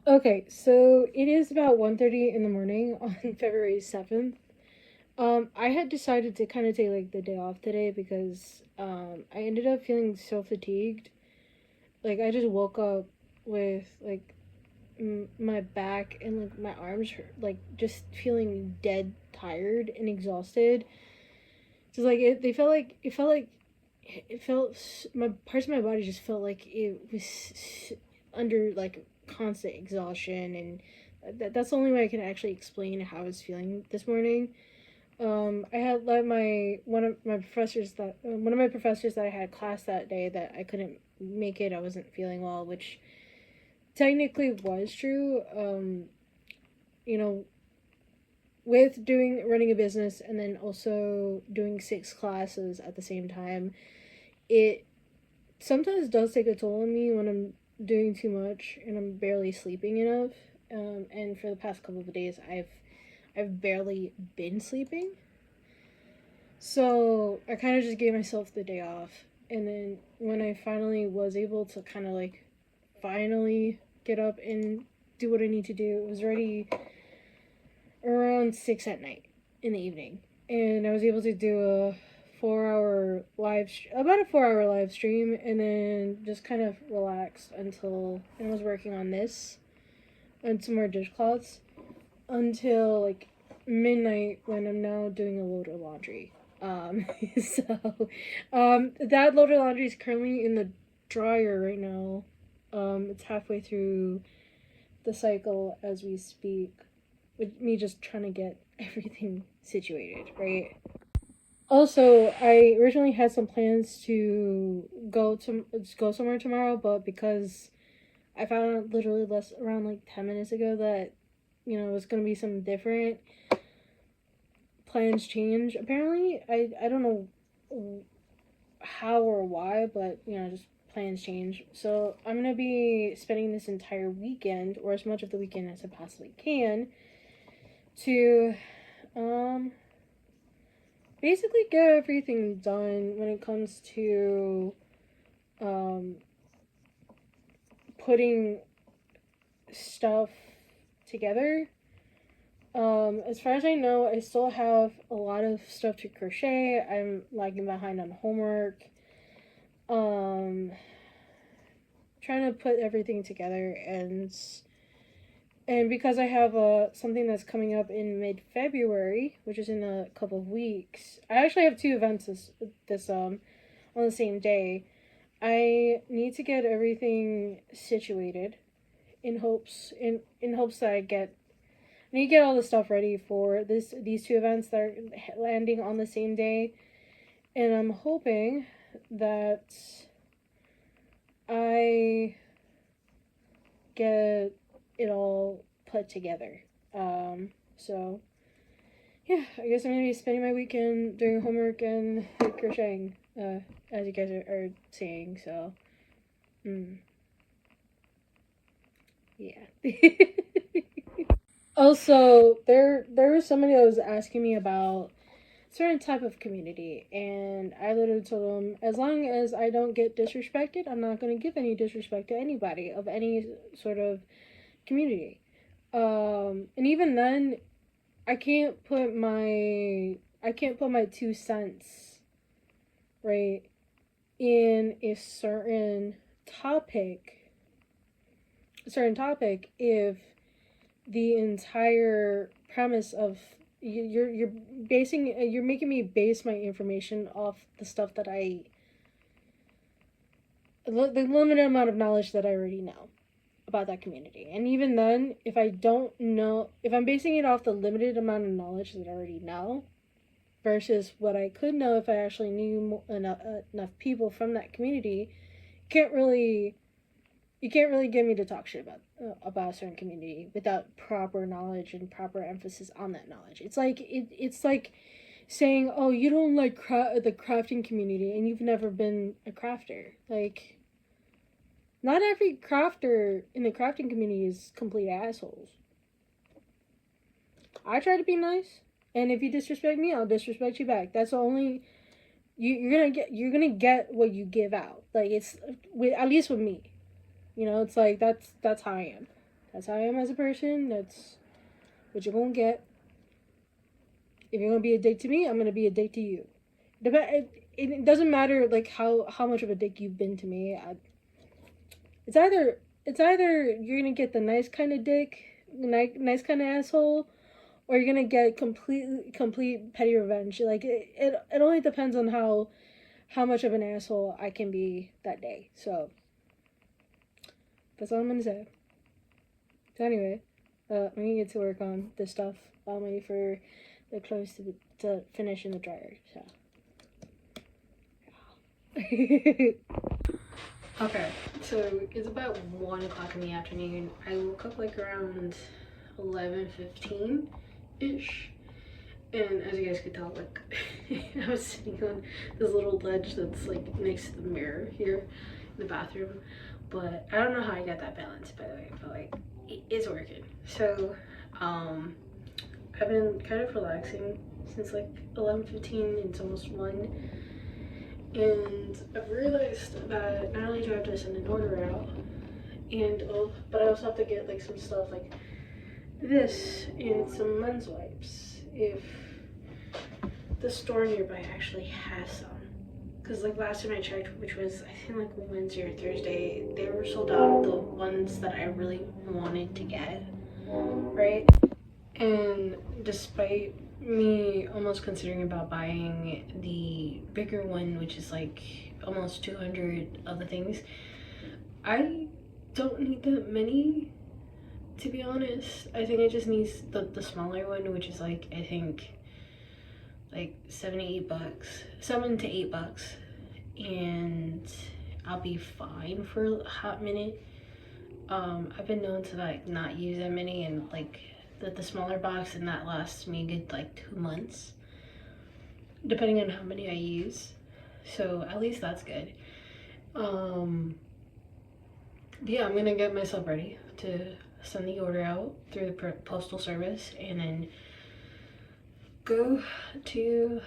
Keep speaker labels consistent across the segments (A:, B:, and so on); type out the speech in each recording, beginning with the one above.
A: Okay, so it is about 1:30 in the morning on February 7th. I had decided to kind of take like the day off today because I ended up feeling so fatigued. Like I just woke up with like my back and like my arms hurt, like just feeling dead tired and exhausted. Just like my parts of my body just felt like it was under like constant exhaustion, and that's the only way I can actually explain how I was feeling this morning. I had let my one of my professors that I had class that day that I couldn't make it. I wasn't feeling well, which technically was true. You know, with doing running a business and then also doing six classes at the same time, it sometimes does take a toll on me when I'm doing too much and I'm barely sleeping enough. And for the past couple of days, I've barely been sleeping. So I kind of just gave myself the day off, and then when I finally was able to kind of like finally get up and do what I need to do, it was already around 6 at night in the evening, and I was able to do a 4 hour about a 4 hour live stream, and then just kind of relaxed until I was working on this and some more dishcloths until like midnight when I'm now doing a load of laundry. Um, that load of laundry is currently in the dryer right now. It's halfway through the cycle as we speak, with me just trying to get everything situated, right? Also, I originally had some plans to go somewhere tomorrow, but because I found out literally less around like 10 minutes ago that it was gonna be something different. Plans change. Apparently, I don't know how or why, but just plans change. So I'm gonna be spending this entire weekend, or as much of the weekend as I possibly can, to um basically get everything done when it comes to um putting stuff together. As far as I know, I still have a lot of stuff to crochet. I'm lagging behind on homework. Um, Trying to put everything together, and because I have something that's coming up in mid February, which is in a couple of weeks. I actually have two events this on the same day. I need to get everything situated in hopes that I need to get all the stuff ready for these two events that are landing on the same day, and I'm hoping that I get it all put together. So yeah, I guess I'm gonna be spending my weekend doing homework and crocheting, as you guys are saying. So, mm, yeah. Also, there was somebody that was asking me about certain type of community, and I literally told them as long as I don't get disrespected, I'm not going to give any disrespect to anybody of any sort of community. And even then, I can't put my 2 cents right in topic a certain topic if the entire premise of you're making me base my information off the stuff that the limited amount of knowledge that I already know about that community. And even then, if I'm basing it off the limited amount of knowledge that I already know versus what I could know if I actually knew enough people from that community, can't really you can't really get me to talk shit about a certain community without proper knowledge and proper emphasis on that knowledge. It's like saying, "Oh, you don't like the crafting community, and you've never been a crafter." Like, not every crafter in the crafting community is complete assholes. I try to be nice, and if you disrespect me, I'll disrespect you back. That's the only you're gonna get what you give out. Like it's with at least with me. It's like that's how I am. That's how I am as a person. That's what you're gonna get. If you're gonna be a dick to me, I'm gonna be a dick to you. It doesn't matter like how much of a dick you've been to me. It's either you're gonna get the nice kind of dick, nice kind of asshole, or you're gonna get complete petty revenge. Like it only depends on how much of an asshole I can be that day. So that's all I'm gonna say. So anyway, I'm gonna get to work on this stuff. I'm waiting for the clothes to finish in the dryer. So. Okay, so it's about 1 o'clock in the afternoon. I woke up like around 11:15 ish, and as you guys could tell, like I was sitting on this little ledge that's like next to the mirror here in the bathroom. But I don't know how I got that balance, by the way, but like it's working. So I've been kind of relaxing since like 11:15. It's almost 1. And I've realized that not only do I have to send an order out, but I also have to get like some stuff like this and some lens wipes if the store nearby actually has some. Because like last time I checked, which was I think like Wednesday or Thursday, they were sold out, the ones that I really wanted to get, right? And despite me almost considering about buying the bigger one, which is like almost 200 of the things, I don't need that many, to be honest. I think I just need the smaller one, which is like I think like $7 to $8, and I'll be fine for a hot minute. I've been known to like not use that many, and like the smaller box, and that lasts me a good like 2 months depending on how many I use, so at least that's good. Yeah, I'm gonna get myself ready to send the order out through the postal service and then go to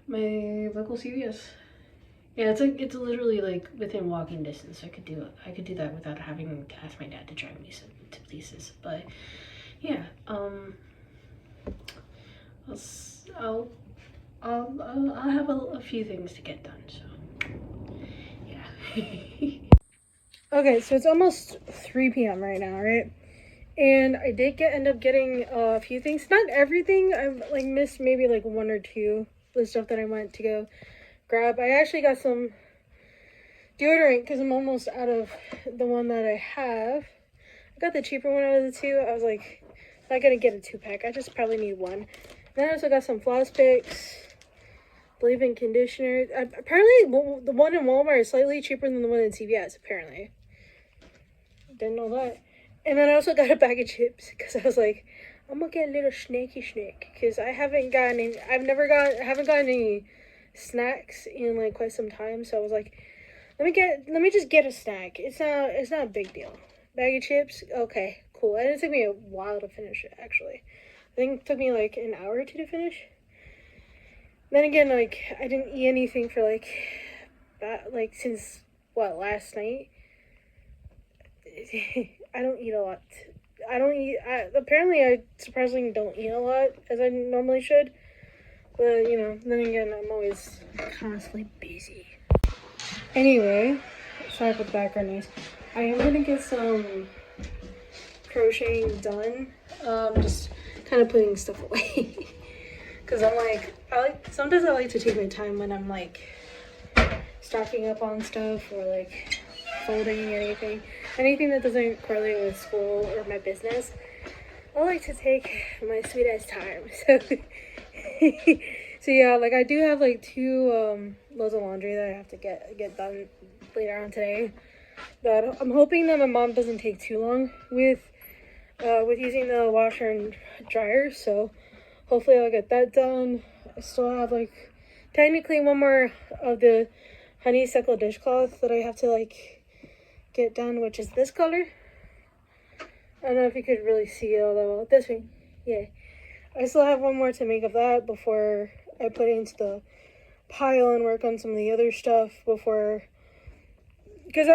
A: my local CVS. Yeah, it's literally like within walking distance. I could do that without having to ask my dad to drive me to places. But yeah, I'll have a few things to get done. So yeah. Okay, so it's almost 3 p.m. right now, right? And I did end up getting a few things. Not everything. I've like missed maybe like 1 or 2 the stuff that I went to go grab. I actually got some deodorant because I'm almost out of the one that I have. I got the cheaper one out of the 2. I was like, I'm not gonna get a 2-pack. I just probably need 1. Then I also got some floss picks, leave-in conditioner. Apparently, the one in Walmart is slightly cheaper than the one in CVS. Apparently, didn't know that. And then I also got a bag of chips because I was like, I'm gonna get a little snacky snack because I haven't gotten any snacks in like quite some time. So I was like, let me just get a snack. It's not a big deal. Bag of chips, okay, cool. And it took me a while to finish it, actually. I think it took me like an hour or 2 to finish. Then again, like I didn't eat anything for like since last night. I don't eat a lot. Apparently I surprisingly don't eat a lot as I normally should. But, you know, then again, I'm always constantly busy. Anyway, sorry for the background noise. I am going to get some crocheting done. Just kind of putting stuff away. Because I'm like, sometimes I like to take my time when I'm like stocking up on stuff or like folding anything that doesn't correlate with school or my business. I like to take my sweet ass time. So yeah, like I do have like 2 loads of laundry that I have to get done later on today. But I'm hoping that my mom doesn't take too long with using the washer and dryer. So hopefully I'll get that done. I still have like technically 1 more of the honeysuckle dishcloth that I have to like get done, which is this color. I don't know if you could really see it all that well. This one, yeah. I still have 1 more to make of that before I put it into the pile and work on some of the other stuff because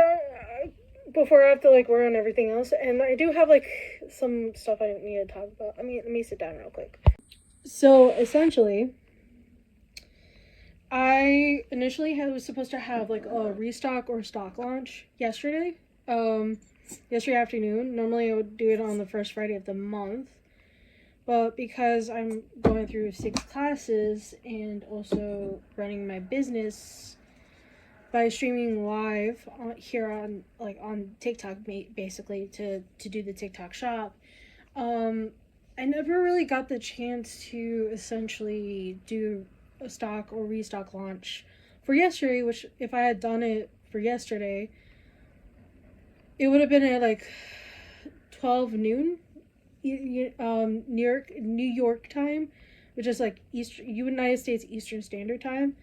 A: before I have to like work on everything else. And I do have like some stuff I need to talk about. I mean, let me sit down real quick. So essentially, I initially was supposed to have like a restock or stock launch yesterday. Yesterday afternoon. Normally I would do it on the first Friday of the month. But because I'm going through 6 classes and also running my business by streaming live here on TikTok, basically to do the TikTok shop, I never really got the chance to essentially do a stock or restock launch for yesterday. Which if I had done it for yesterday, it would have been at like 12 noon. New York time, which is like United States Eastern Standard Time.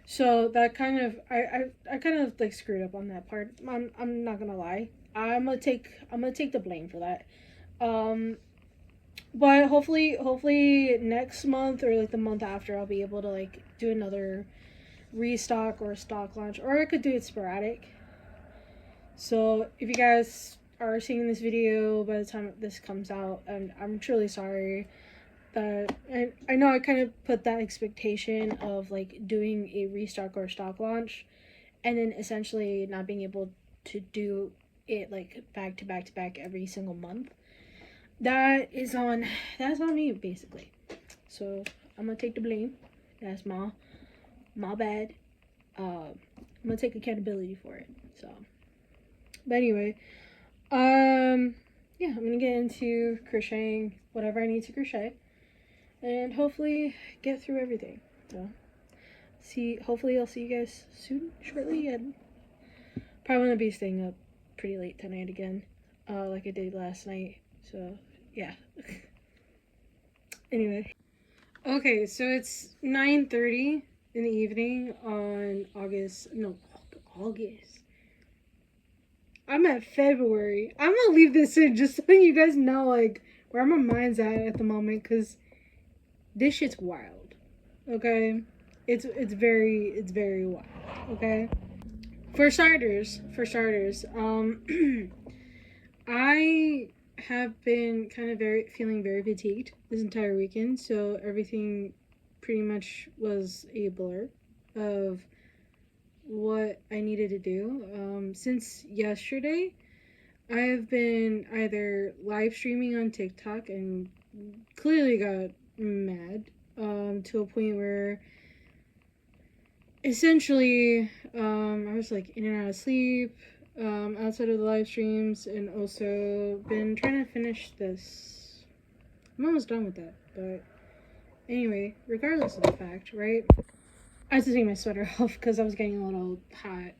A: So that kind of I kind of like screwed up on that part. I'm not gonna lie. I'm gonna take the blame for that. But hopefully next month or like the month after, I'll be able to like do another restock or stock launch, or I could do it sporadic. So if you guys are seeing this video by the time this comes out, and I'm truly sorry that I know I kind of put that expectation of like doing a restock or stock launch and then essentially not being able to do it like back to back to back every single month. That's on me basically. So I'm gonna take the blame. That's my bad. I'm gonna take accountability for it. So but anyway, yeah, I'm gonna get into crocheting whatever I need to crochet, and hopefully get through everything. So, hopefully I'll see you guys soon, shortly, and probably gonna be staying up pretty late tonight again, like I did last night. So, yeah. Anyway, okay, so it's 9:30 in the evening on August. I'm at February. I'm gonna leave this in just so you guys know, like, where my mind's at the moment, because this shit's wild. Okay? It's very wild. Okay? For starters, I have been kind of feeling very fatigued this entire weekend, so everything pretty much was a blur of what I needed to do. Since yesterday, I have been either live streaming on TikTok and clearly got mad to a point where essentially I was like in and out of sleep outside of the live streams, and also been trying to finish this. I'm almost done with that, but anyway, regardless of the fact, right? I had to take my sweater off because I was getting a little hot.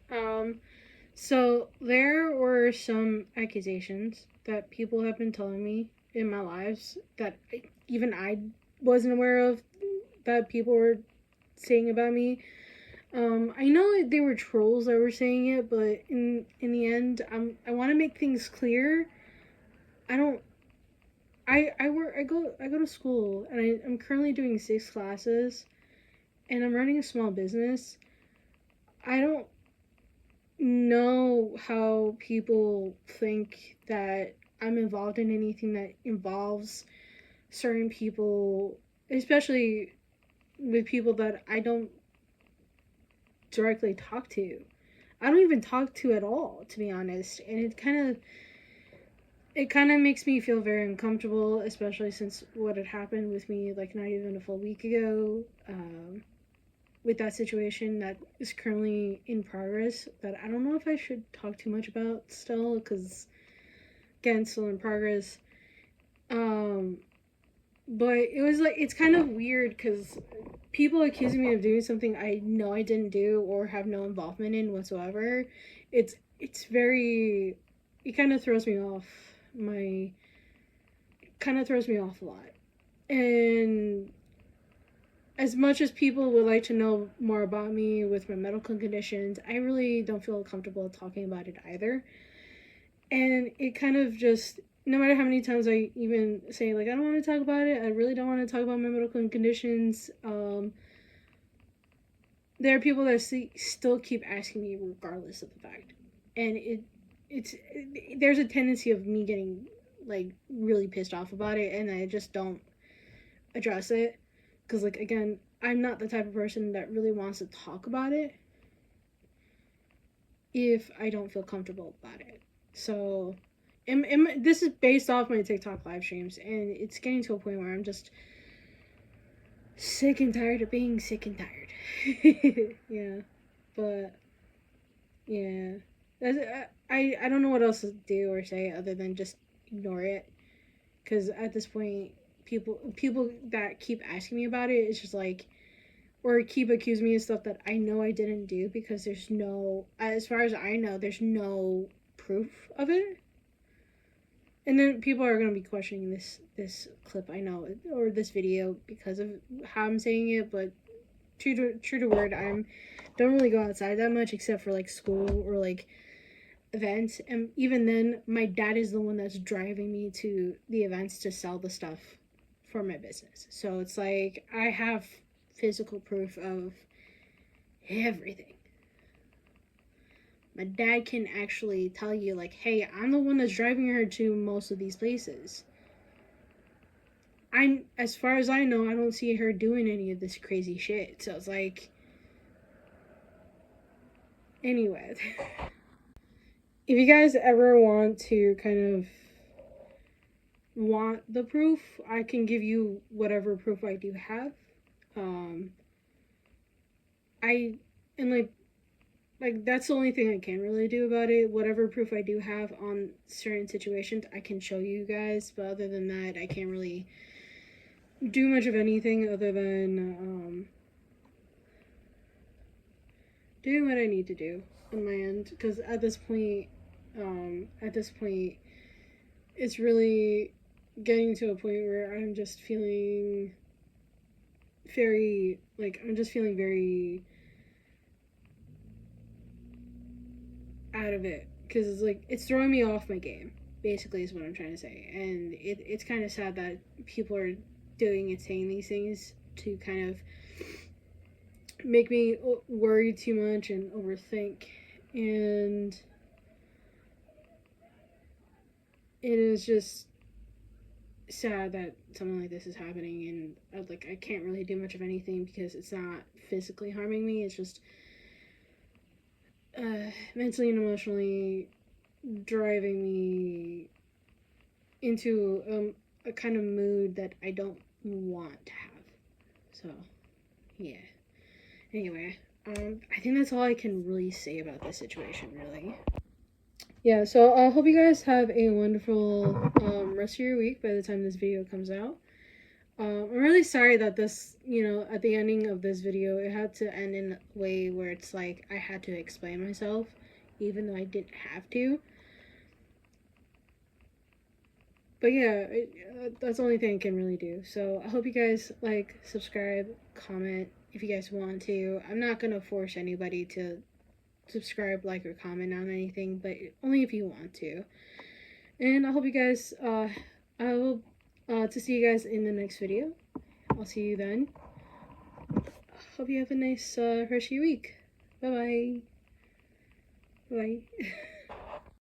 A: So there were some accusations that people have been telling me in my lives that even I wasn't aware of, that people were saying about me. I know they were trolls that were saying it, but in the end, I want to make things clear. I don't. I go to school, and I'm currently doing 6 classes, and I'm running a small business. I don't know how people think that I'm involved in anything that involves certain people, especially with people that I don't directly talk to. I don't even talk to at all, to be honest. And it kind of makes me feel very uncomfortable, especially since what had happened with me like not even a full week ago. With that situation that is currently in progress, that I don't know if I should talk too much about still, because again, still in progress. But it was like, it's kind of weird because people accusing me of doing something I know I didn't do or have no involvement in whatsoever. It's very, it kind of throws me off a lot. And as much as people would like to know more about me with my medical conditions, I really don't feel comfortable talking about it either. And it kind of just, no matter how many times I even say, like, I don't want to talk about it, I really don't want to talk about my medical conditions, there are people that still keep asking me regardless of the fact. And there's a tendency of me getting like really pissed off about it, and I just don't address it because, like, again, I'm not the type of person that really wants to talk about it if I don't feel comfortable about it. So, this is based off my TikTok live streams, and it's getting to a point where I'm just sick and tired of being sick and tired. Yeah, but yeah, I don't know what else to do or say other than just ignore it, because at this point, people that keep asking me about it, it's just like, or keep accusing me of stuff that I know I didn't do, because there's no, as far as I know, there's no proof of it. And then people are gonna be questioning this clip, I know, or this video because of how I'm saying it. But true to word, don't really go outside that much except for like school or like events, and even then, my dad is the one that's driving me to the events to sell the stuff for my business. So it's like I have physical proof of everything. My dad can actually tell you, like, hey, I'm the one that's driving her to most of these places. As far as I know, I don't see her doing any of this crazy shit. So it's like, anyway. If you guys ever want to kind of want the proof, I can give you whatever proof I do have. I and like that's the only thing I can really do about it. Whatever proof I do have on certain situations, I can show you guys. But other than that, I can't really do much of anything other than doing what I need to do on my end. Because at this point, it's really getting to a point where I'm just feeling very very out of it, because it's like it's throwing me off my game, basically, is what I'm trying to say. And it's kind of sad that people are doing and saying these things to kind of make me worry too much and overthink. And it is just sad that something like this is happening, and I can't really do much of anything because it's not physically harming me. It's just mentally and emotionally driving me into a kind of mood that I don't want to have. So, yeah. Anyway, I think that's all I can really say about this situation, really. Yeah, so I hope you guys have a wonderful rest of your week by the time this video comes out. I'm really sorry that this, at the ending of this video, it had to end in a way where it's like I had to explain myself, even though I didn't have to. But yeah, that's the only thing I can really do. So I hope you guys like, subscribe, comment if you guys want to. I'm not gonna force anybody to subscribe, like, or comment on anything, but only if you want to. And I hope you guys, I will, to see you guys in the next video. I'll see you then. Hope you have a nice rest of your week. Bye bye. Bye.